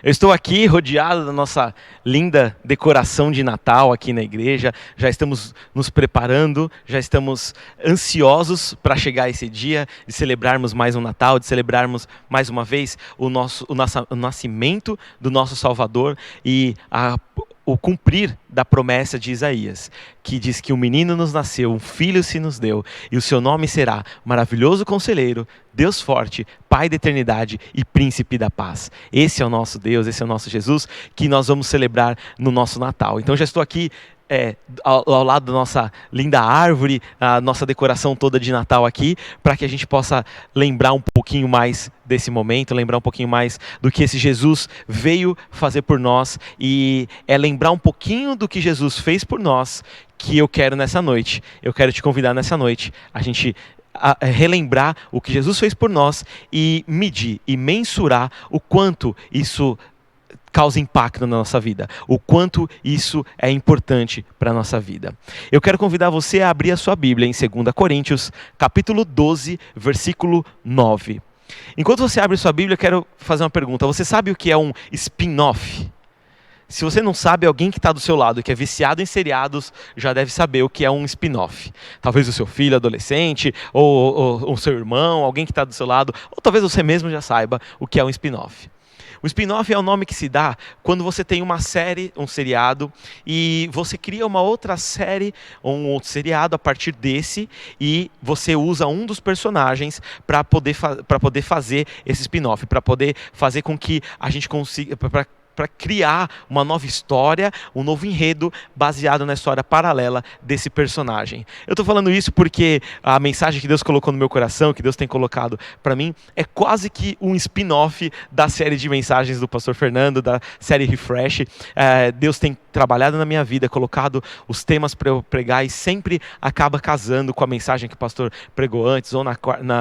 Eu estou aqui rodeado da nossa linda decoração de Natal aqui na igreja. Já estamos nos preparando, já estamos ansiosos para chegar esse dia de celebrarmos mais um Natal, de celebrarmos mais uma vez o nascimento do nosso Salvador e o cumprir da promessa de Isaías, que diz que um menino nos nasceu, um filho se nos deu, e o seu nome será Maravilhoso Conselheiro, Deus Forte, Pai da Eternidade e Príncipe da Paz. Esse é o nosso Deus, esse é o nosso Jesus, que nós vamos celebrar no nosso Natal. Então já estou aqui ao lado da nossa linda árvore, a nossa decoração toda de Natal aqui, para que a gente possa lembrar um pouquinho mais desse momento, lembrar um pouquinho mais do que esse Jesus veio fazer por nós, e é lembrar um pouquinho do que Jesus fez por nós que eu quero nessa noite. Eu quero te convidar nessa noite a gente relembrar o que Jesus fez por nós e medir e mensurar o quanto isso causa impacto na nossa vida, o quanto isso é importante para a nossa vida. Eu quero convidar você a abrir a sua Bíblia em 2 Coríntios, capítulo 12, versículo 9. Enquanto você abre sua Bíblia, eu quero fazer uma pergunta. Você sabe o que é um spin-off? Se você não sabe, alguém que está do seu lado, que é viciado em seriados, já deve saber o que é um spin-off. Talvez o seu filho adolescente, ou o seu irmão, alguém que está do seu lado, ou talvez você mesmo já saiba o que é um spin-off. O spin-off é o nome que se dá quando você tem uma série, um seriado, e você cria uma outra série, um outro seriado a partir desse, e você usa um dos personagens para poder fazer esse spin-off, para poder fazer com que a gente consiga, para criar uma nova história, um novo enredo baseado na história paralela desse personagem. Eu estou falando isso porque a mensagem que Deus colocou no meu coração, que Deus tem colocado para mim, é quase que um spin-off da série de mensagens do pastor Fernando, da série Refresh. Deus tem trabalhado na minha vida, colocado os temas para eu pregar e sempre acaba casando com a mensagem que o pastor pregou antes ou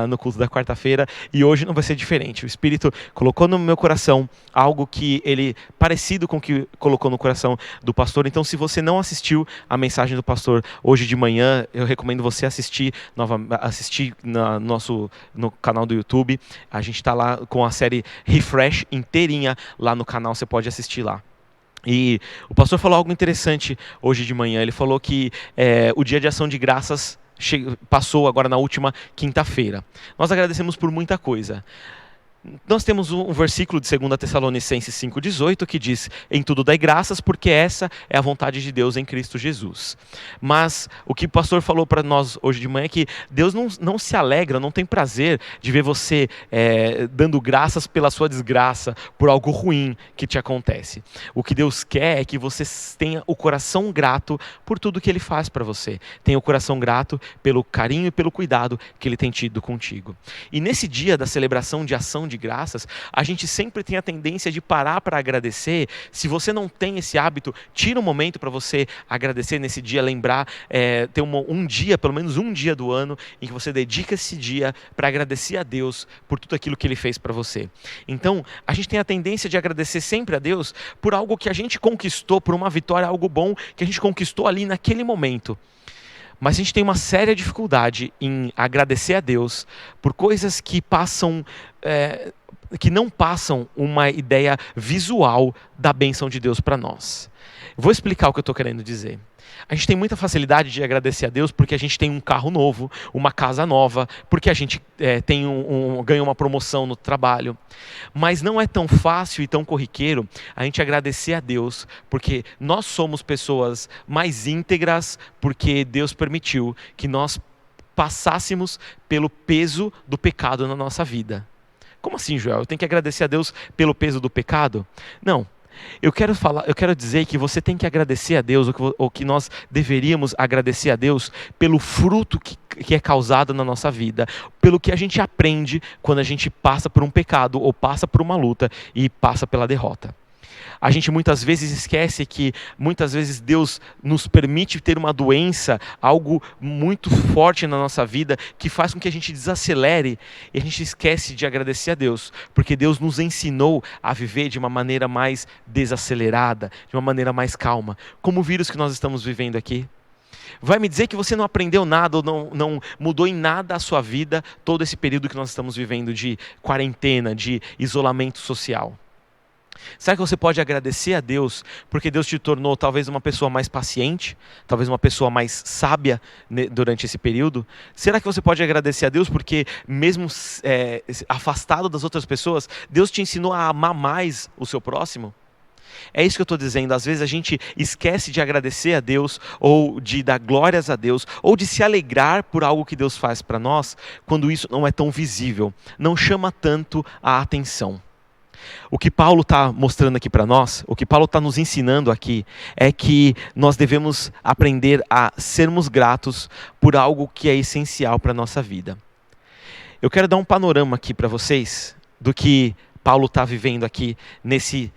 no culto da quarta-feira, e hoje não vai ser diferente. O Espírito colocou no meu coração algo que ele parecido com o que colocou no coração do pastor. Então, se você não assistiu a mensagem do pastor hoje de manhã, eu recomendo você assistir no canal do YouTube. A gente está lá com a série Refresh inteirinha lá no canal, você pode assistir lá. E o pastor falou algo interessante hoje de manhã. Ele falou que o dia de ação de graças passou agora na última quinta-feira. Nós agradecemos por muita coisa. Nós temos um versículo de 2 Tessalonicenses 5,18 que diz: em tudo dai graças, porque essa é a vontade de Deus em Cristo Jesus. Mas o que o pastor falou para nós hoje de manhã é que Deus não se alegra, não tem prazer de ver você dando graças pela sua desgraça, por algo ruim que te acontece. O que Deus quer é que você tenha o coração grato por tudo que Ele faz para você. Tenha o coração grato pelo carinho e pelo cuidado que Ele tem tido contigo. E nesse dia da celebração de ação de graças, a gente sempre tem a tendência de parar para agradecer. Se você não tem esse hábito, tira um momento para você agradecer nesse dia, lembrar, ter um dia, pelo menos um dia do ano, em que você dedica esse dia para agradecer a Deus por tudo aquilo que Ele fez para você. Então, a gente tem a tendência de agradecer sempre a Deus por algo que a gente conquistou, por uma vitória, algo bom que a gente conquistou ali naquele momento. Mas a gente tem uma séria dificuldade em agradecer a Deus por coisas que que não passam uma ideia visual da bênção de Deus para nós. Vou explicar o que eu estou querendo dizer. A gente tem muita facilidade de agradecer a Deus porque a gente tem um carro novo, uma casa nova, porque a gente ganha uma promoção no trabalho. Mas não é tão fácil e tão corriqueiro a gente agradecer a Deus porque nós somos pessoas mais íntegras, porque Deus permitiu que nós passássemos pelo peso do pecado na nossa vida. Como assim, Joel? Eu tenho que agradecer a Deus pelo peso do pecado? Não. Eu quero dizer que você tem que agradecer a Deus, ou que nós deveríamos agradecer a Deus pelo fruto que é causado na nossa vida, pelo que a gente aprende quando a gente passa por um pecado, ou passa por uma luta e passa pela derrota. A gente muitas vezes esquece que muitas vezes Deus nos permite ter uma doença, algo muito forte na nossa vida, que faz com que a gente desacelere e a gente esquece de agradecer a Deus, porque Deus nos ensinou a viver de uma maneira mais desacelerada, de uma maneira mais calma, como o vírus que nós estamos vivendo aqui. Vai me dizer que você não aprendeu nada ou não mudou em nada a sua vida todo esse período que nós estamos vivendo de quarentena, de isolamento social. Será que você pode agradecer a Deus porque Deus te tornou talvez uma pessoa mais paciente, talvez uma pessoa mais sábia durante esse período? Será que você pode agradecer a Deus porque mesmo afastado das outras pessoas, Deus te ensinou a amar mais o seu próximo? É isso que eu estou dizendo, às vezes a gente esquece de agradecer a Deus, ou de dar glórias a Deus, ou de se alegrar por algo que Deus faz para nós, quando isso não é tão visível, não chama tanto a atenção. O que Paulo está mostrando aqui para nós, o que Paulo está nos ensinando aqui, é que nós devemos aprender a sermos gratos por algo que é essencial para a nossa vida. Eu quero dar um panorama aqui para vocês do que Paulo está vivendo aqui nesse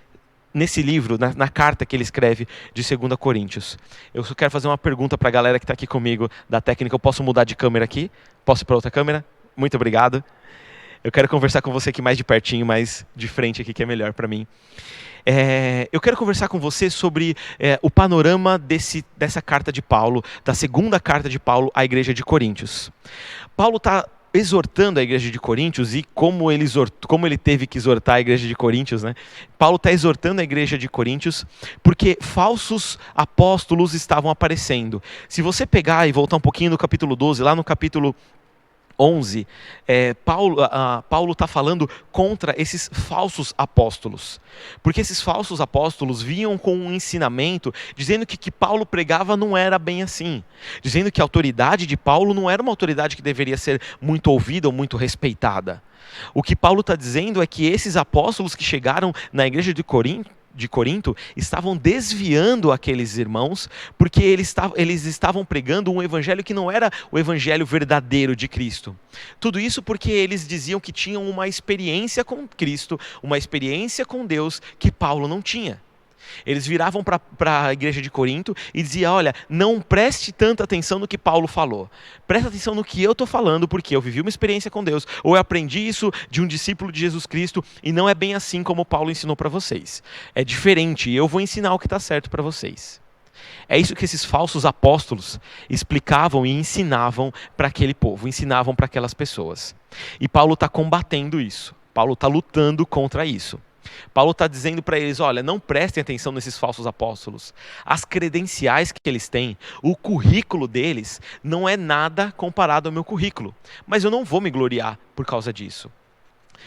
livro, na carta que ele escreve de 2 Coríntios. Eu só quero fazer uma pergunta para a galera que está aqui comigo da técnica. Eu posso mudar de câmera aqui? Posso ir para outra câmera? Muito obrigado. Eu quero conversar com você aqui mais de pertinho, mais de frente aqui, que é melhor para mim. Eu quero conversar com você sobre o panorama dessa carta de Paulo, da segunda carta de Paulo à igreja de Coríntios. Paulo está exortando a igreja de Coríntios, e como ele teve que exortar a igreja de Coríntios, né? Paulo está exortando a igreja de Coríntios porque falsos apóstolos estavam aparecendo. Se você pegar e voltar um pouquinho no capítulo 12, lá no capítulo 11, Paulo está falando contra esses falsos apóstolos, porque esses falsos apóstolos vinham com um ensinamento dizendo que Paulo pregava não era bem assim, dizendo que a autoridade de Paulo não era uma autoridade que deveria ser muito ouvida ou muito respeitada. O que Paulo está dizendo é que esses apóstolos que chegaram na igreja de Corinto estavam desviando aqueles irmãos, porque eles estavam pregando um evangelho que não era o evangelho verdadeiro de Cristo. Tudo isso porque eles diziam que tinham uma experiência com Cristo, uma experiência com Deus que Paulo não tinha. Eles viravam para a igreja de Corinto e diziam: olha, não preste tanta atenção no que Paulo falou. Presta atenção no que eu estou falando, porque eu vivi uma experiência com Deus, ou eu aprendi isso de um discípulo de Jesus Cristo, e não é bem assim como Paulo ensinou para vocês. É diferente, e eu vou ensinar o que está certo para vocês. É isso que esses falsos apóstolos explicavam e ensinavam para aquele povo, ensinavam para aquelas pessoas. E Paulo está combatendo isso. Paulo está lutando contra isso. Paulo está dizendo para eles: olha, não prestem atenção nesses falsos apóstolos. As credenciais que eles têm, o currículo deles, não é nada comparado ao meu currículo. Mas eu não vou me gloriar por causa disso.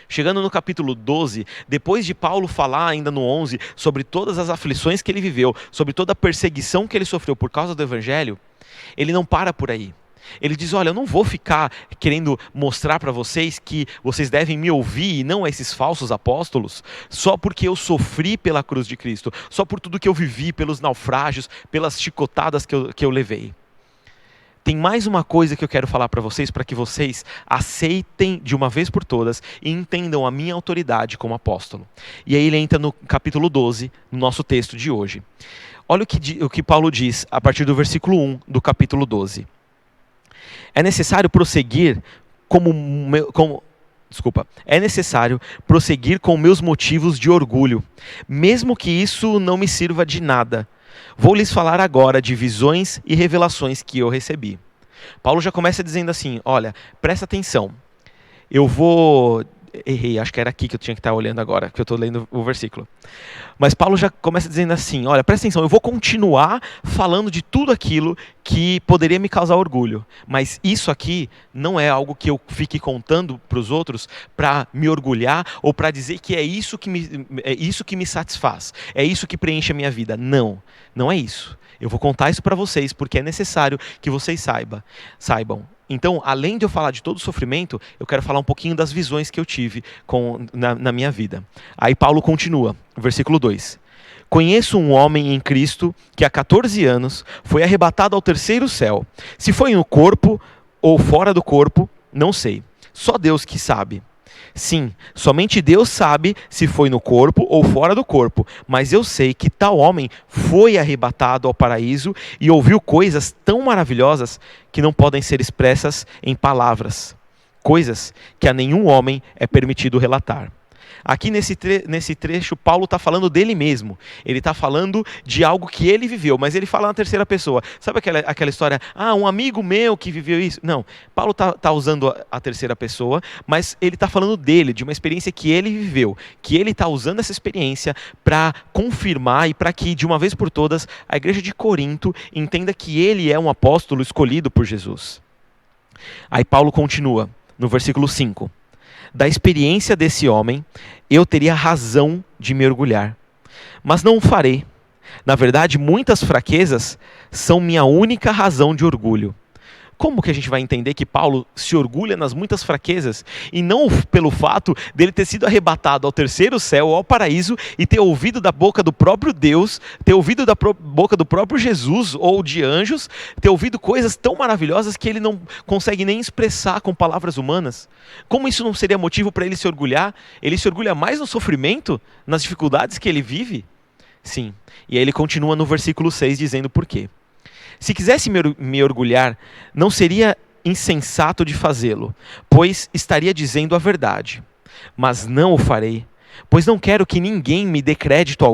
Chegando no capítulo 12, depois de Paulo falar ainda no 11 sobre todas as aflições que ele viveu, sobre toda a perseguição que ele sofreu por causa do evangelho, ele não para por aí. Ele diz: olha, eu não vou ficar querendo mostrar para vocês que vocês devem me ouvir e não esses falsos apóstolos, só porque eu sofri pela cruz de Cristo, só por tudo que eu vivi, pelos naufrágios, pelas chicotadas que eu levei. Tem mais uma coisa que eu quero falar para vocês, para que vocês aceitem de uma vez por todas e entendam a minha autoridade como apóstolo. E aí ele entra no capítulo 12, no nosso texto de hoje. Olha o que Paulo diz a partir do versículo 1 do capítulo 12. É necessário prosseguir é necessário prosseguir com meus motivos de orgulho, mesmo que isso não me sirva de nada. Vou lhes falar agora de visões e revelações que eu recebi. Paulo já começa dizendo assim: olha, presta atenção, Errei, acho que era aqui que eu tinha que estar olhando agora, que eu estou lendo o versículo. Mas Paulo já começa dizendo assim: olha, presta atenção, eu vou continuar falando de tudo aquilo que poderia me causar orgulho, mas isso aqui não é algo que eu fique contando para os outros para me orgulhar ou para dizer que é isso que me satisfaz, é isso que preenche a minha vida. Não, não é isso. Eu vou contar isso para vocês porque é necessário que vocês saibam. Então, além de eu falar de todo o sofrimento, eu quero falar um pouquinho das visões que eu tive na minha vida. Aí Paulo continua, versículo 2. Conheço um homem em Cristo que há 14 anos foi arrebatado ao terceiro céu. Se foi no corpo ou fora do corpo, não sei. Só Deus que sabe. Sim, somente Deus sabe se foi no corpo ou fora do corpo, mas eu sei que tal homem foi arrebatado ao paraíso e ouviu coisas tão maravilhosas que não podem ser expressas em palavras, coisas que a nenhum homem é permitido relatar. Aqui nesse trecho, Paulo está falando dele mesmo. Ele está falando de algo que ele viveu, mas ele fala na terceira pessoa. Sabe aquela história, um amigo meu que viveu isso? Não, Paulo está usando a terceira pessoa, mas ele está falando dele, de uma experiência que ele viveu, que ele está usando essa experiência para confirmar e para que, de uma vez por todas, a igreja de Corinto entenda que ele é um apóstolo escolhido por Jesus. Aí Paulo continua, no versículo 5. Da experiência desse homem, eu teria razão de me orgulhar, mas não o farei. Na verdade, muitas fraquezas são minha única razão de orgulho. Como que a gente vai entender que Paulo se orgulha nas muitas fraquezas e não pelo fato dele ter sido arrebatado ao terceiro céu, ao paraíso, e ter ouvido da boca do próprio Deus, ter ouvido da boca do próprio Jesus ou de anjos, ter ouvido coisas tão maravilhosas que ele não consegue nem expressar com palavras humanas? Como isso não seria motivo para ele se orgulhar? Ele se orgulha mais no sofrimento, nas dificuldades que ele vive? Sim. E aí ele continua no versículo 6 dizendo por quê. Se quisesse me orgulhar, não seria insensato de fazê-lo, pois estaria dizendo a verdade. Mas não o farei, pois não quero que ninguém me dê crédito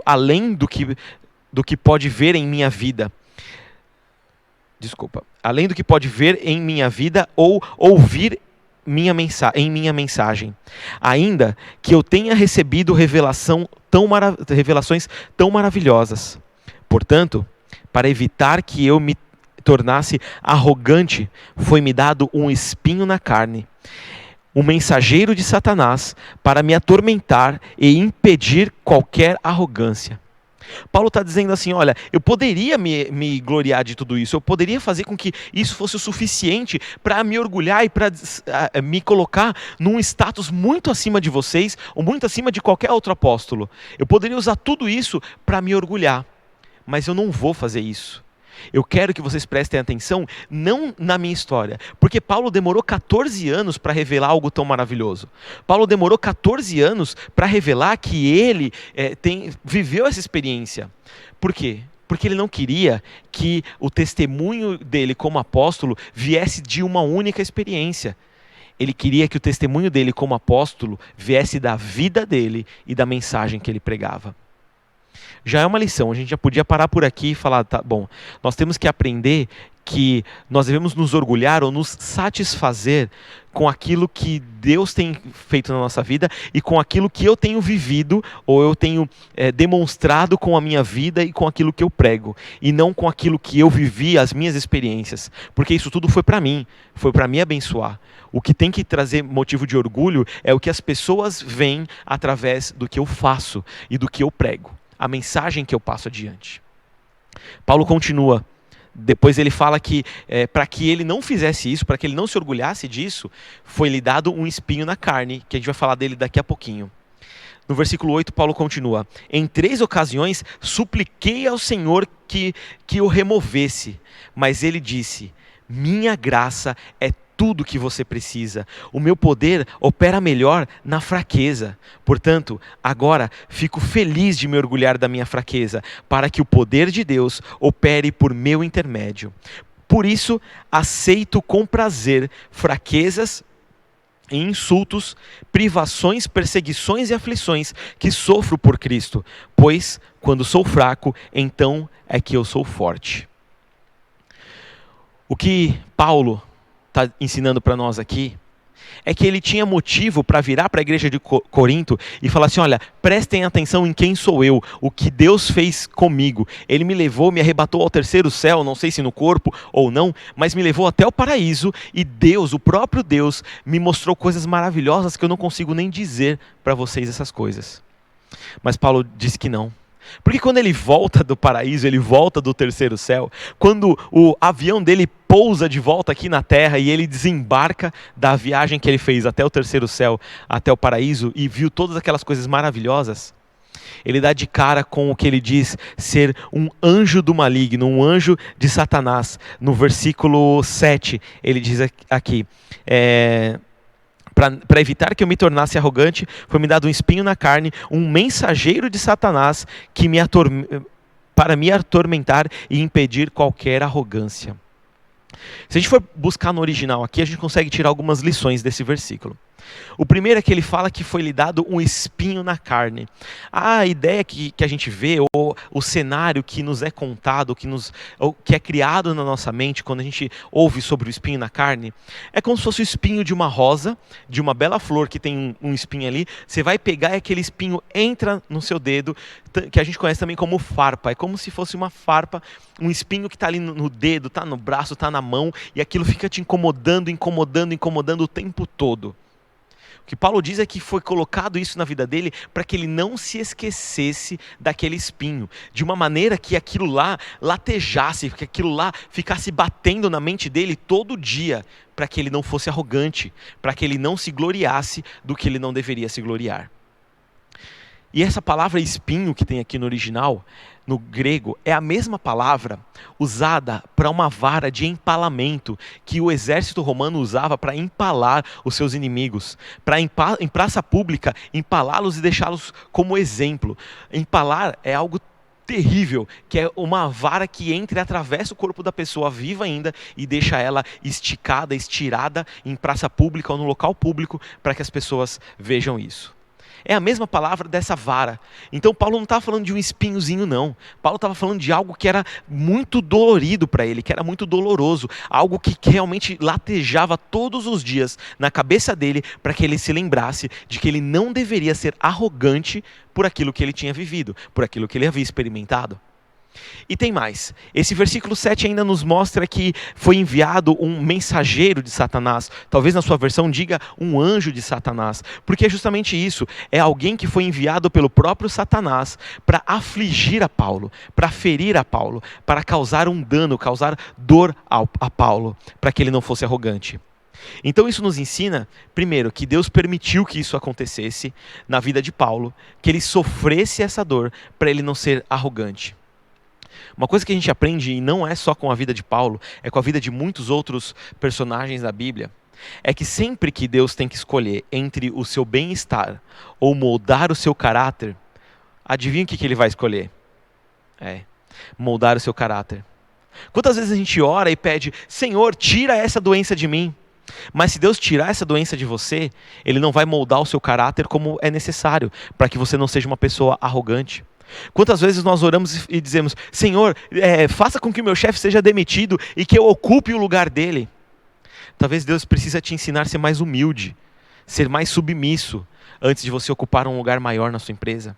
além do que pode ver em minha vida. Além do que pode ver em minha vida ou ouvir em minha mensagem. Ainda que eu tenha recebido revelações tão maravilhosas. Portanto, para evitar que eu me tornasse arrogante, foi-me dado um espinho na carne, um mensageiro de Satanás, para me atormentar e impedir qualquer arrogância. Paulo está dizendo assim, olha, eu poderia me gloriar de tudo isso, eu poderia fazer com que isso fosse o suficiente para me orgulhar e para me colocar num status muito acima de vocês, ou muito acima de qualquer outro apóstolo. Eu poderia usar tudo isso para me orgulhar. Mas eu não vou fazer isso. Eu quero que vocês prestem atenção, não na minha história, porque Paulo demorou 14 anos para revelar algo tão maravilhoso. Paulo demorou 14 anos para revelar que ele viveu essa experiência. Por quê? Porque ele não queria que o testemunho dele como apóstolo viesse de uma única experiência. Ele queria que o testemunho dele como apóstolo viesse da vida dele e da mensagem que ele pregava. Já é uma lição, a gente já podia parar por aqui e falar, tá bom, nós temos que aprender que nós devemos nos orgulhar ou nos satisfazer com aquilo que Deus tem feito na nossa vida e com aquilo que eu tenho vivido ou eu tenho demonstrado com a minha vida e com aquilo que eu prego, e não com aquilo que eu vivi, as minhas experiências, porque isso tudo foi para mim, foi para me abençoar. O que tem que trazer motivo de orgulho é o que as pessoas veem através do que eu faço e do que eu prego, a mensagem que eu passo adiante. Paulo continua, depois ele fala que para que ele não fizesse isso, para que ele não se orgulhasse disso, foi-lhe dado um espinho na carne, que a gente vai falar dele daqui a pouquinho. No versículo 8, Paulo continua, em 3 ocasiões supliquei ao Senhor que o removesse, mas ele disse, minha graça é tudo que você precisa. O meu poder opera melhor na fraqueza. Portanto, agora fico feliz de me orgulhar da minha fraqueza, para que o poder de Deus opere por meu intermédio. Por isso, aceito com prazer fraquezas e insultos, privações, perseguições e aflições que sofro por Cristo, pois, quando sou fraco, então é que eu sou forte. O que Paulo está ensinando para nós aqui é que ele tinha motivo para virar para a igreja de Corinto e falar assim, olha, prestem atenção em quem sou eu, o que Deus fez comigo. Ele me levou, me arrebatou ao terceiro céu, não sei se no corpo ou não, mas me levou até o paraíso e Deus, o próprio Deus, me mostrou coisas maravilhosas que eu não consigo nem dizer para vocês essas coisas. Mas Paulo disse que não. Porque quando ele volta do paraíso, ele volta do terceiro céu, quando o avião dele pousa de volta aqui na terra e ele desembarca da viagem que ele fez até o terceiro céu, até o paraíso, e viu todas aquelas coisas maravilhosas, ele dá de cara com o que ele diz ser um anjo do maligno, um anjo de Satanás. No versículo 7, ele diz aqui, para evitar que eu me tornasse arrogante, foi-me dado um espinho na carne, um mensageiro de Satanás para me atormentar e impedir qualquer arrogância. Se a gente for buscar no original aqui, a gente consegue tirar algumas lições desse versículo. O primeiro é que ele fala que foi lhe dado um espinho na carne. A ideia que a gente vê, ou o cenário que nos é contado, ou que é criado na nossa mente quando a gente ouve sobre o espinho na carne, é como se fosse o espinho de uma rosa, de uma bela flor que tem um espinho ali. Você vai pegar e aquele espinho entra no seu dedo, que a gente conhece também como farpa. É como se fosse uma farpa, um espinho que está ali no dedo, está no braço, está na mão, e aquilo fica te incomodando, incomodando, incomodando o tempo todo. O que Paulo diz é que foi colocado isso na vida dele para que ele não se esquecesse daquele espinho, de uma maneira que aquilo lá latejasse, que aquilo lá ficasse batendo na mente dele todo dia, para que ele não fosse arrogante, para que ele não se gloriasse do que ele não deveria se gloriar. E essa palavra espinho que tem aqui no original, no grego, é a mesma palavra usada para uma vara de empalamento que o exército romano usava para empalar os seus inimigos, para em praça pública empalá-los e deixá-los como exemplo. Empalar é algo terrível, que é uma vara que entra e atravessa o corpo da pessoa viva ainda e deixa ela esticada, estirada em praça pública ou no local público para que as pessoas vejam isso. É a mesma palavra dessa vara. Então Paulo não estava falando de um espinhozinho, não. Paulo estava falando de algo que era muito dolorido para ele, que era muito doloroso. Algo que realmente latejava todos os dias na cabeça dele, para que ele se lembrasse de que ele não deveria ser arrogante por aquilo que ele tinha vivido, por aquilo que ele havia experimentado. E tem mais, esse versículo 7 ainda nos mostra que foi enviado um mensageiro de Satanás, talvez na sua versão diga um anjo de Satanás, porque é justamente isso, é alguém que foi enviado pelo próprio Satanás para afligir a Paulo, para ferir a Paulo, para causar um dano, causar dor a Paulo, para que ele não fosse arrogante. Então isso nos ensina, primeiro, que Deus permitiu que isso acontecesse na vida de Paulo, que ele sofresse essa dor para ele não ser arrogante. Uma coisa que a gente aprende, e não é só com a vida de Paulo, é com a vida de muitos outros personagens da Bíblia, é que sempre que Deus tem que escolher entre o seu bem-estar ou moldar o seu caráter, adivinha o que ele vai escolher? Moldar o seu caráter. Quantas vezes a gente ora e pede, Senhor, tira essa doença de mim? Mas se Deus tirar essa doença de você, Ele não vai moldar o seu caráter como é necessário, para que você não seja uma pessoa arrogante. Quantas vezes nós oramos e dizemos, Senhor, faça com que o meu chefe seja demitido e que eu ocupe o lugar dele. Talvez Deus precisa te ensinar a ser mais humilde, ser mais submisso, antes de você ocupar um lugar maior na sua empresa.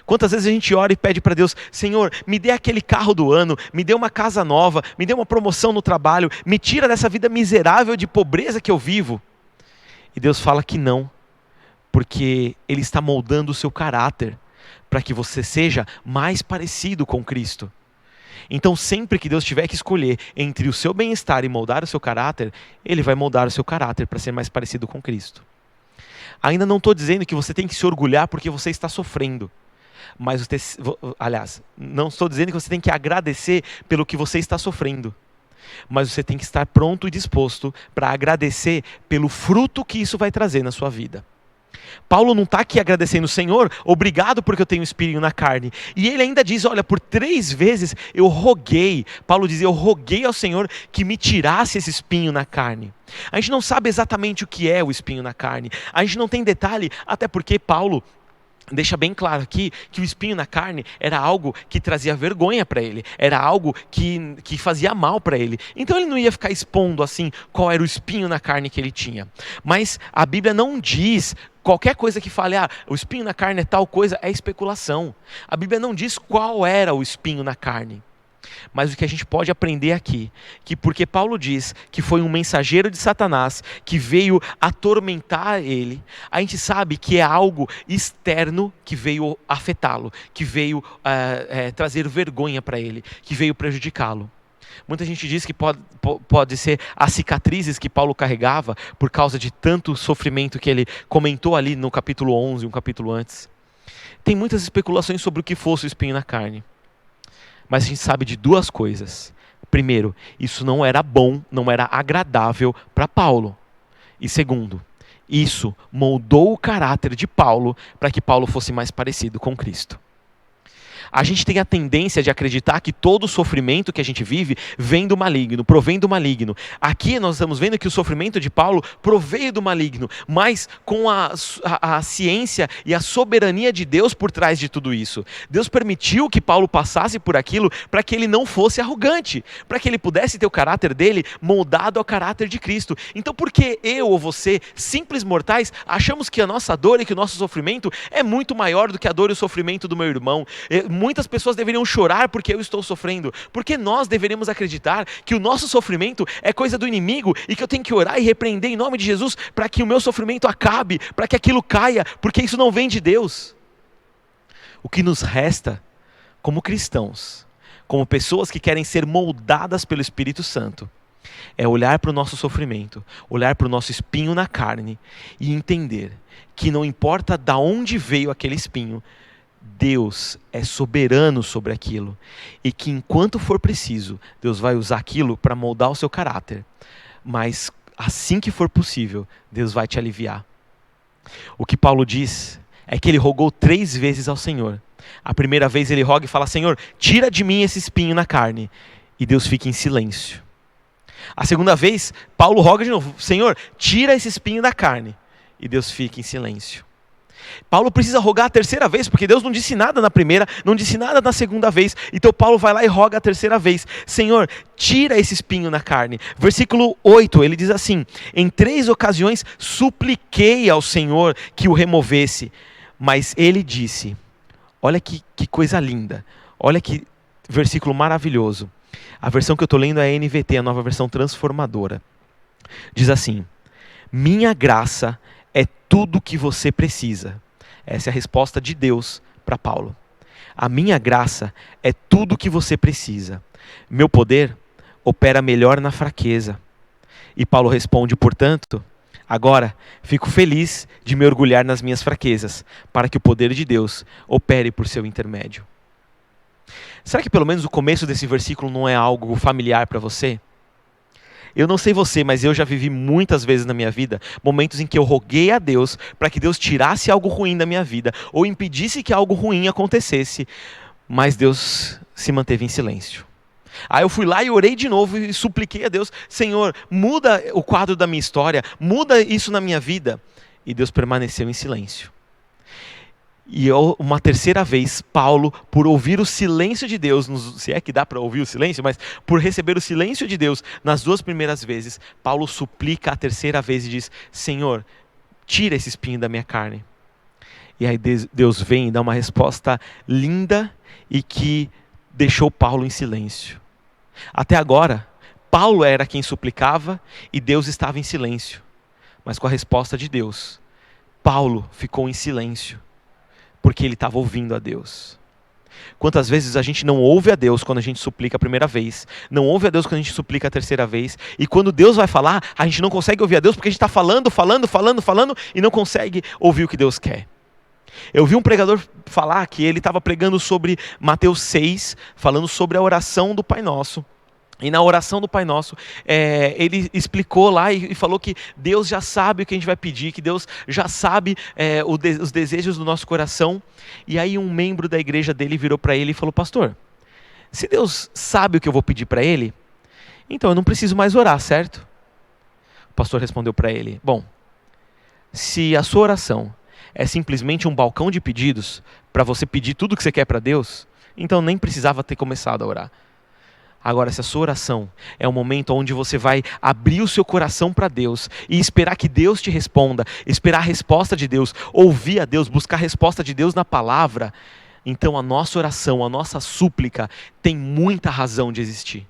Quantas vezes a gente ora e pede para Deus, Senhor, me dê aquele carro do ano, me dê uma casa nova, me dê uma promoção no trabalho, me tira dessa vida miserável de pobreza que eu vivo. E Deus fala que não, porque Ele está moldando o seu caráter, para que você seja mais parecido com Cristo. Então sempre que Deus tiver que escolher entre o seu bem-estar e moldar o seu caráter, Ele vai moldar o seu caráter para ser mais parecido com Cristo. Ainda não estou dizendo que você tem que se orgulhar porque você está sofrendo. Não estou dizendo que você tem que agradecer pelo que você está sofrendo. Mas você tem que estar pronto e disposto para agradecer pelo fruto que isso vai trazer na sua vida. Paulo não está aqui agradecendo, Senhor, obrigado porque eu tenho espinho na carne. E ele ainda diz, olha, por 3 vezes eu roguei. Paulo diz, eu roguei ao Senhor que me tirasse esse espinho na carne. A gente não sabe exatamente o que é o espinho na carne. A gente não tem detalhe, até porque Paulo deixa bem claro aqui que o espinho na carne era algo que trazia vergonha para ele, era algo que fazia mal para ele. Então ele não ia ficar expondo assim qual era o espinho na carne que ele tinha. Mas a Bíblia não diz, qualquer coisa que fale, o espinho na carne é tal coisa, é especulação. A Bíblia não diz qual era o espinho na carne. Mas o que a gente pode aprender aqui, que porque Paulo diz que foi um mensageiro de Satanás que veio atormentar ele, a gente sabe que é algo externo que veio afetá-lo, que veio trazer vergonha para ele, que veio prejudicá-lo. Muita gente diz que pode ser as cicatrizes que Paulo carregava por causa de tanto sofrimento que ele comentou ali no capítulo 11, um capítulo antes. Tem muitas especulações sobre o que fosse o espinho na carne. Mas a gente sabe de 2 coisas. Primeiro, isso não era bom, não era agradável para Paulo. E segundo, isso moldou o caráter de Paulo para que Paulo fosse mais parecido com Cristo. A gente tem a tendência de acreditar que todo sofrimento que a gente vive vem do maligno, provém do maligno. Aqui nós estamos vendo que o sofrimento de Paulo proveio do maligno, mas com a ciência e a soberania de Deus por trás de tudo isso. Deus permitiu que Paulo passasse por aquilo para que ele não fosse arrogante, para que ele pudesse ter o caráter dele moldado ao caráter de Cristo. Então por que eu ou você, simples mortais, achamos que a nossa dor e que o nosso sofrimento é muito maior do que a dor e o sofrimento do meu irmão? Muitas pessoas deveriam chorar porque eu estou sofrendo. Porque nós deveríamos acreditar que o nosso sofrimento é coisa do inimigo e que eu tenho que orar e repreender em nome de Jesus para que o meu sofrimento acabe, para que aquilo caia, porque isso não vem de Deus. O que nos resta, como cristãos, como pessoas que querem ser moldadas pelo Espírito Santo, é olhar para o nosso sofrimento, olhar para o nosso espinho na carne e entender que não importa de onde veio aquele espinho, Deus é soberano sobre aquilo e que enquanto for preciso, Deus vai usar aquilo para moldar o seu caráter, mas assim que for possível, Deus vai te aliviar. O que Paulo diz é que ele rogou 3 vezes ao Senhor. A primeira vez ele roga e fala: Senhor, tira de mim esse espinho na carne, e Deus fica em silêncio. A segunda vez, Paulo roga de novo: Senhor, tira esse espinho da carne, e Deus fica em silêncio. Paulo precisa rogar a terceira vez, porque Deus não disse nada na primeira, não disse nada na segunda vez. Então Paulo vai lá e roga a terceira vez: Senhor, tira esse espinho na carne. Versículo 8, ele diz assim: em 3 ocasiões supliquei ao Senhor que o removesse, mas ele disse... Olha que coisa linda, olha que versículo maravilhoso. A versão que eu estou lendo é a NVT, a nova versão transformadora. Diz assim: minha graça é tudo que você precisa. Essa é a resposta de Deus para Paulo. A minha graça é tudo que você precisa. Meu poder opera melhor na fraqueza. E Paulo responde: portanto, agora fico feliz de me orgulhar nas minhas fraquezas, para que o poder de Deus opere por seu intermédio. Será que pelo menos o começo desse versículo não é algo familiar para você? Eu não sei você, mas eu já vivi muitas vezes na minha vida momentos em que eu roguei a Deus para que Deus tirasse algo ruim da minha vida ou impedisse que algo ruim acontecesse, mas Deus se manteve em silêncio. Aí eu fui lá e orei de novo e supliquei a Deus: Senhor, muda o quadro da minha história, muda isso na minha vida. E Deus permaneceu em silêncio. E uma terceira vez, Paulo, por ouvir o silêncio de Deus, se é que dá para ouvir o silêncio, mas por receber o silêncio de Deus nas 2 primeiras vezes, Paulo suplica a terceira vez e diz: Senhor, tira esse espinho da minha carne. E aí Deus vem e dá uma resposta linda e que deixou Paulo em silêncio. Até agora, Paulo era quem suplicava e Deus estava em silêncio. Mas com a resposta de Deus, Paulo ficou em silêncio, porque ele estava ouvindo a Deus. Quantas vezes a gente não ouve a Deus quando a gente suplica a primeira vez, não ouve a Deus quando a gente suplica a terceira vez, e quando Deus vai falar, a gente não consegue ouvir a Deus porque a gente está falando e não consegue ouvir o que Deus quer. Eu vi um pregador falar que ele estava pregando sobre Mateus 6, falando sobre a oração do Pai Nosso. E na oração do Pai Nosso, ele explicou lá e falou que Deus já sabe o que a gente vai pedir, que Deus já sabe os desejos do nosso coração. E aí um membro da igreja dele virou para ele e falou: pastor, se Deus sabe o que eu vou pedir para ele, então eu não preciso mais orar, certo? O pastor respondeu para ele: bom, se a sua oração é simplesmente um balcão de pedidos para você pedir tudo o que você quer para Deus, então nem precisava ter começado a orar. Agora, se a sua oração é um momento onde você vai abrir o seu coração para Deus e esperar que Deus te responda, esperar a resposta de Deus, ouvir a Deus, buscar a resposta de Deus na palavra, então a nossa oração, a nossa súplica tem muita razão de existir.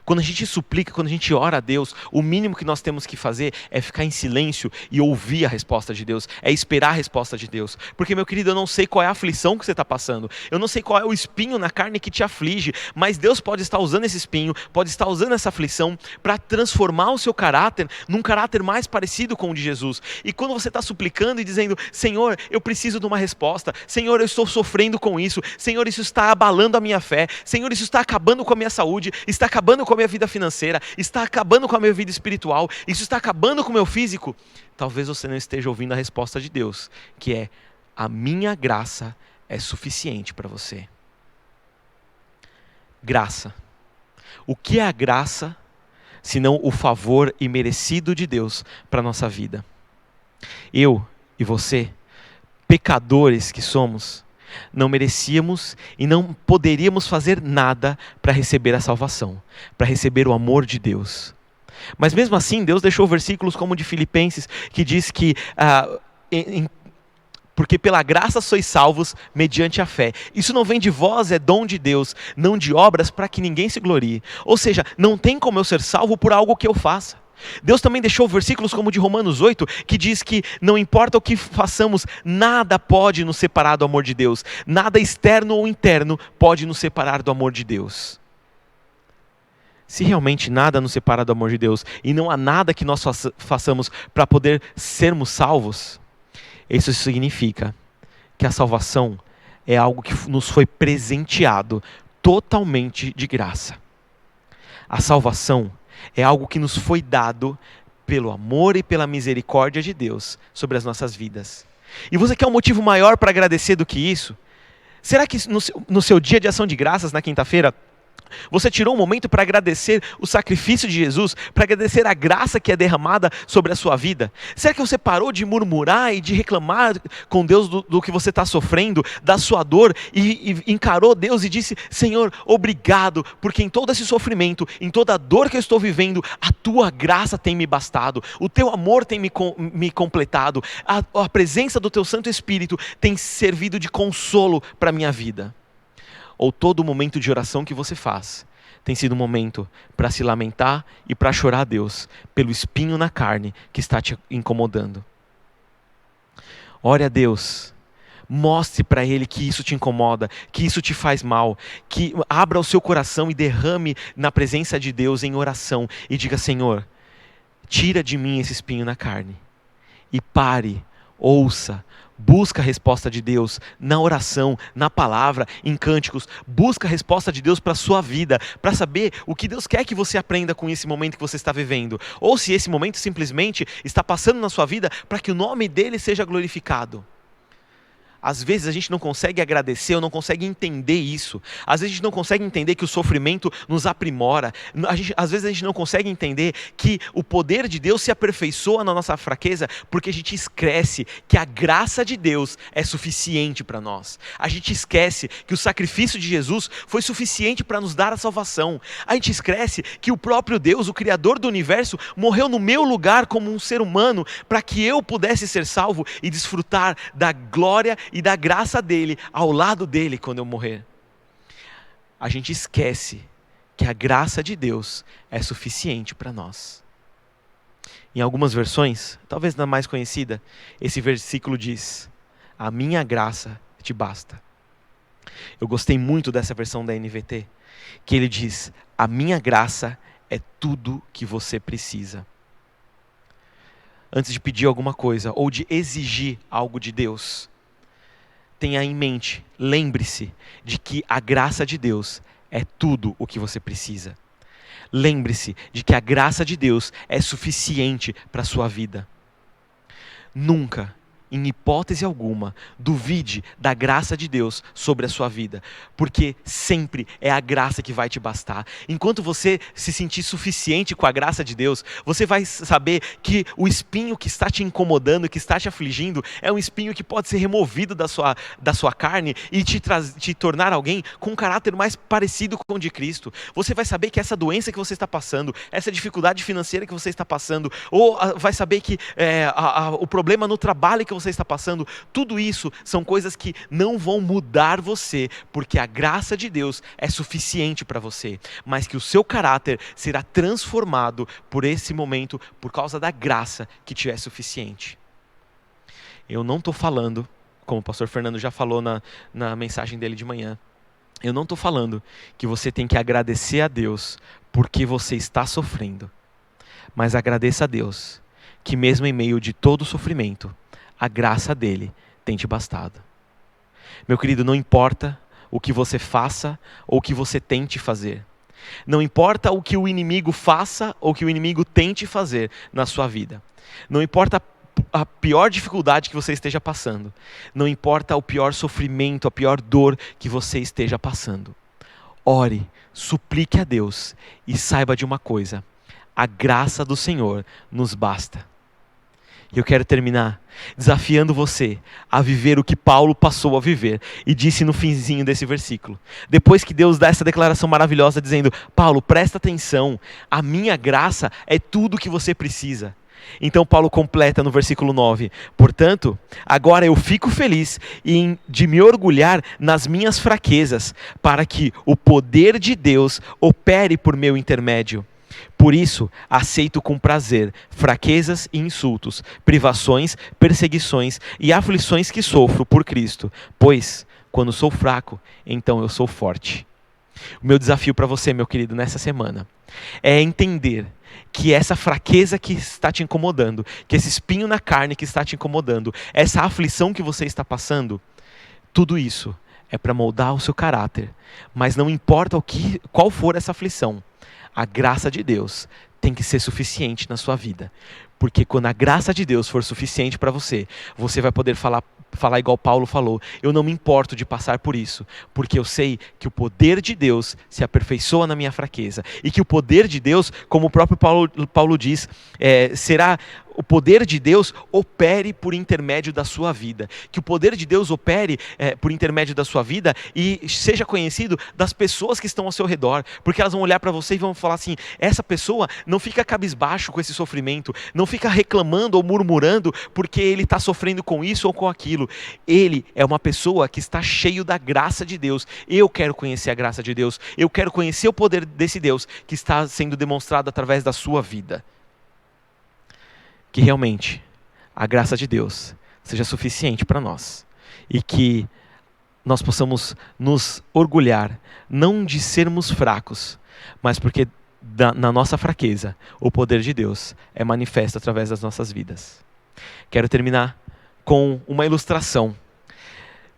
Quando a gente suplica, quando a gente ora a Deus, o mínimo que nós temos que fazer é ficar em silêncio e ouvir a resposta de Deus, é esperar a resposta de Deus. Porque, meu querido, eu não sei qual é a aflição que você está passando, eu não sei qual é o espinho na carne que te aflige, mas Deus pode estar usando esse espinho, pode estar usando essa aflição para transformar o seu caráter num caráter mais parecido com o de Jesus. E quando você está suplicando e dizendo: Senhor, eu preciso de uma resposta, Senhor, eu estou sofrendo com isso, Senhor, isso está abalando a minha fé, Senhor, isso está acabando com a minha saúde, está acabando com a minha vida financeira, está acabando com a minha vida espiritual, isso está acabando com o meu físico, talvez você não esteja ouvindo a resposta de Deus, que é: a minha graça é suficiente para você. Graça. O que é a graça, senão o favor imerecido de Deus para a nossa vida? Eu e você, pecadores que somos, não merecíamos e não poderíamos fazer nada para receber a salvação, para receber o amor de Deus. Mas mesmo assim, Deus deixou versículos como o de Filipenses, que diz que porque pela graça sois salvos mediante a fé. Isso não vem de vós, é dom de Deus, não de obras para que ninguém se glorie. Ou seja, não tem como eu ser salvo por algo que eu faça. Deus também deixou versículos como o de Romanos 8, que diz que não importa o que façamos, nada pode nos separar do amor de Deus. Nada externo ou interno pode nos separar do amor de Deus. Se realmente nada nos separa do amor de Deus, e não há nada que nós façamos para poder sermos salvos, isso significa que a salvação é algo que nos foi presenteado totalmente de graça. A salvação é algo que nos foi dado pelo amor e pela misericórdia de Deus sobre as nossas vidas. E você quer um motivo maior para agradecer do que isso? Será que no seu dia de ação de graças, na quinta-feira, você tirou um momento para agradecer o sacrifício de Jesus, para agradecer a graça que é derramada sobre a sua vida? Será que você parou de murmurar e de reclamar com Deus do que você está sofrendo, da sua dor, e encarou Deus e disse: Senhor, obrigado, porque em todo esse sofrimento, em toda a dor que eu estou vivendo, a tua graça tem me bastado, o teu amor tem me completado, a presença do teu Santo Espírito tem servido de consolo para a minha vida? Ou todo momento de oração que você faz tem sido um momento para se lamentar e para chorar a Deus pelo espinho na carne que está te incomodando? Ore a Deus, mostre para Ele que isso te incomoda, que isso te faz mal, que abra o seu coração e derrame na presença de Deus em oração e diga: Senhor, tira de mim esse espinho na carne. E pare, ouça, busca a resposta de Deus na oração, na palavra, em cânticos. Busca a resposta de Deus para a sua vida, para saber o que Deus quer que você aprenda com esse momento que você está vivendo. Ou se esse momento simplesmente está passando na sua vida para que o nome dele seja glorificado. Às vezes a gente não consegue agradecer ou não consegue entender isso. Às vezes a gente não consegue entender que o sofrimento nos aprimora. Às vezes a gente não consegue entender que o poder de Deus se aperfeiçoa na nossa fraqueza, porque a gente esquece que a graça de Deus é suficiente para nós. A gente esquece que o sacrifício de Jesus foi suficiente para nos dar a salvação. A gente esquece que o próprio Deus, o Criador do universo, morreu no meu lugar como um ser humano para que eu pudesse ser salvo e desfrutar da glória e da graça dele ao lado dele quando eu morrer. A gente esquece que a graça de Deus é suficiente para nós. Em algumas versões, talvez na mais conhecida, esse versículo diz: a minha graça te basta. Eu gostei muito dessa versão da NVT, que ele diz: a minha graça é tudo que você precisa. Antes de pedir alguma coisa ou de exigir algo de Deus, tenha em mente, lembre-se de que a graça de Deus é tudo o que você precisa. Lembre-se de que a graça de Deus é suficiente para a sua vida. Nunca, em hipótese alguma, duvide da graça de Deus sobre a sua vida, porque sempre é a graça que vai te bastar. Enquanto você se sentir suficiente com a graça de Deus, você vai saber que o espinho que está te incomodando, que está te afligindo, é um espinho que pode ser removido da sua carne e te tornar alguém com um caráter mais parecido com o de Cristo. Você vai saber que essa doença que você está passando, essa dificuldade financeira que você está passando, ou vai saber que o problema no trabalho que você está passando, tudo isso são coisas que não vão mudar você, porque a graça de Deus é suficiente para você, mas que o seu caráter será transformado por esse momento, por causa da graça que te é suficiente. Eu não estou falando, como o pastor Fernando já falou na mensagem dele de manhã, eu não estou falando que você tem que agradecer a Deus porque você está sofrendo, mas agradeça a Deus que mesmo em meio de todo o sofrimento, a graça dele tem te bastado. Meu querido, não importa o que você faça ou o que você tente fazer. Não importa o que o inimigo faça ou o que o inimigo tente fazer na sua vida. Não importa a pior dificuldade que você esteja passando. Não importa o pior sofrimento, a pior dor que você esteja passando. Ore, suplique a Deus e saiba de uma coisa: a graça do Senhor nos basta. E eu quero terminar desafiando você a viver o que Paulo passou a viver e disse no finzinho desse versículo. Depois que Deus dá essa declaração maravilhosa dizendo: Paulo, presta atenção, a minha graça é tudo o que você precisa. Então Paulo completa no versículo 9: portanto, agora eu fico feliz de me orgulhar nas minhas fraquezas, para que o poder de Deus opere por meu intermédio. Por isso, aceito com prazer fraquezas e insultos, privações, perseguições e aflições que sofro por Cristo, pois, quando sou fraco, então eu sou forte. O meu desafio para você, meu querido, nessa semana, é entender que essa fraqueza que está te incomodando, que esse espinho na carne que está te incomodando, essa aflição que você está passando, tudo isso é para moldar o seu caráter. Mas não importa qual for essa aflição, a graça de Deus tem que ser suficiente na sua vida. Porque quando a graça de Deus for suficiente para você, você vai poder falar igual Paulo falou: eu não me importo de passar por isso, porque eu sei que o poder de Deus se aperfeiçoa na minha fraqueza. E que o poder de Deus, como o próprio Paulo diz, será... O poder de Deus opere por intermédio da sua vida. Que o poder de Deus opere por intermédio da sua vida e seja conhecido das pessoas que estão ao seu redor. Porque elas vão olhar para você e vão falar assim: essa pessoa não fica cabisbaixo com esse sofrimento, não fica reclamando ou murmurando porque ele está sofrendo com isso ou com aquilo. Ele é uma pessoa que está cheio da graça de Deus. Eu quero conhecer a graça de Deus. Eu quero conhecer o poder desse Deus que está sendo demonstrado através da sua vida. Que realmente a graça de Deus seja suficiente para nós e que nós possamos nos orgulhar, não de sermos fracos, mas porque na nossa fraqueza o poder de Deus é manifesto através das nossas vidas. Quero terminar com uma ilustração.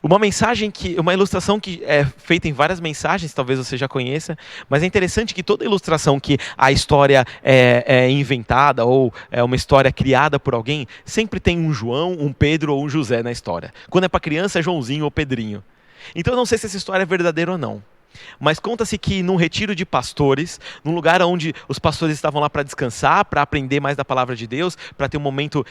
Uma ilustração que é feita em várias mensagens, talvez você já conheça, mas é interessante que toda ilustração que a história é inventada ou é uma história criada por alguém, sempre tem um João, um Pedro ou um José na história. Quando é para criança é Joãozinho ou Pedrinho. Então eu não sei se essa história é verdadeira ou não. Mas conta-se que num retiro de pastores, num lugar onde os pastores estavam lá para descansar, para aprender mais da palavra de Deus, para ter um momento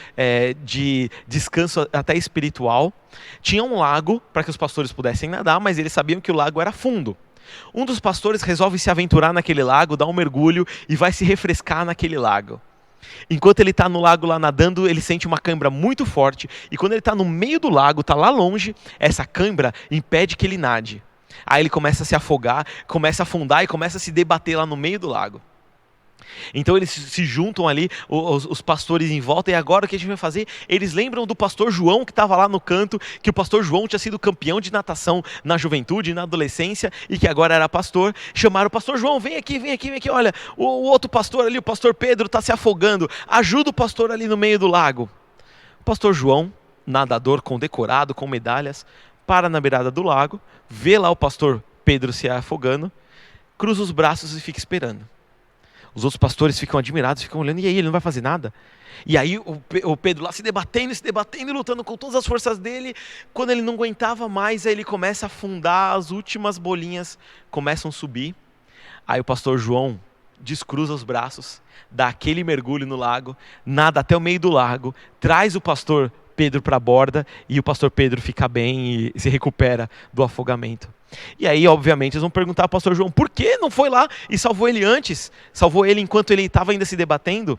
de descanso até espiritual, tinha um lago para que os pastores pudessem nadar, mas eles sabiam que o lago era fundo. Um dos pastores resolve se aventurar naquele lago, dar um mergulho e vai se refrescar naquele lago. Enquanto ele está no lago lá nadando, ele sente uma cãibra muito forte, e quando ele está no meio do lago, está lá longe, essa cãibra impede que ele nade. Aí ele começa a se afogar, começa a afundar e começa a se debater lá no meio do lago. Então eles se juntam ali, os pastores em volta, e agora o que a gente vai fazer? Eles lembram do pastor João que estava lá no canto, que o pastor João tinha sido campeão de natação na juventude, na adolescência, e que agora era pastor. Chamaram o pastor João: vem aqui, olha, o outro pastor ali, o pastor Pedro, está se afogando, ajuda o pastor ali no meio do lago. O pastor João, nadador condecorado, com medalhas, para na beirada do lago, vê lá o pastor Pedro se afogando, cruza os braços e fica esperando. Os outros pastores ficam admirados, ficam olhando: e aí, ele não vai fazer nada? E aí o Pedro lá se debatendo, lutando com todas as forças dele. Quando ele não aguentava mais, aí ele começa a afundar, as últimas bolinhas começam a subir. Aí o pastor João descruza os braços, dá aquele mergulho no lago, nada até o meio do lago, traz o pastor Pedro para a borda, e o pastor Pedro fica bem e se recupera do afogamento. E aí, obviamente, eles vão perguntar ao pastor João: por que não foi lá e salvou ele antes? Salvou ele enquanto ele estava ainda se debatendo?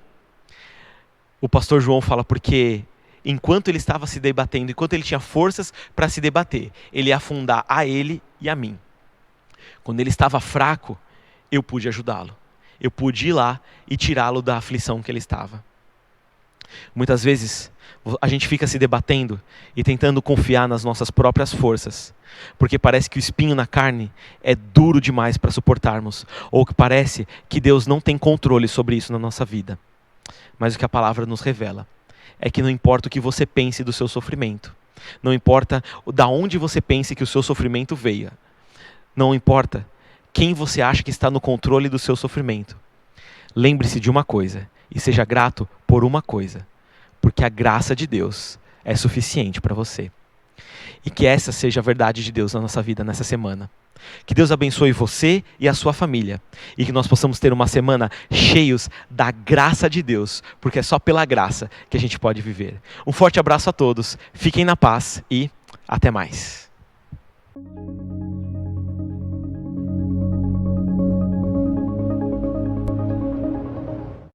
O pastor João fala: porque enquanto ele estava se debatendo, enquanto ele tinha forças para se debater, ele ia afundar a ele e a mim. Quando ele estava fraco, eu pude ajudá-lo. Eu pude ir lá e tirá-lo da aflição que ele estava. Muitas vezes a gente fica se debatendo e tentando confiar nas nossas próprias forças, porque parece que o espinho na carne é duro demais para suportarmos, ou que parece que Deus não tem controle sobre isso na nossa vida. Mas o que a palavra nos revela é que não importa o que você pense do seu sofrimento, não importa de onde você pense que o seu sofrimento veio, não importa quem você acha que está no controle do seu sofrimento, lembre-se de uma coisa e seja grato por uma coisa: porque a graça de Deus é suficiente para você. E que essa seja a verdade de Deus na nossa vida nessa semana. Que Deus abençoe você e a sua família. E que nós possamos ter uma semana cheios da graça de Deus, porque é só pela graça que a gente pode viver. Um forte abraço a todos, fiquem na paz e até mais.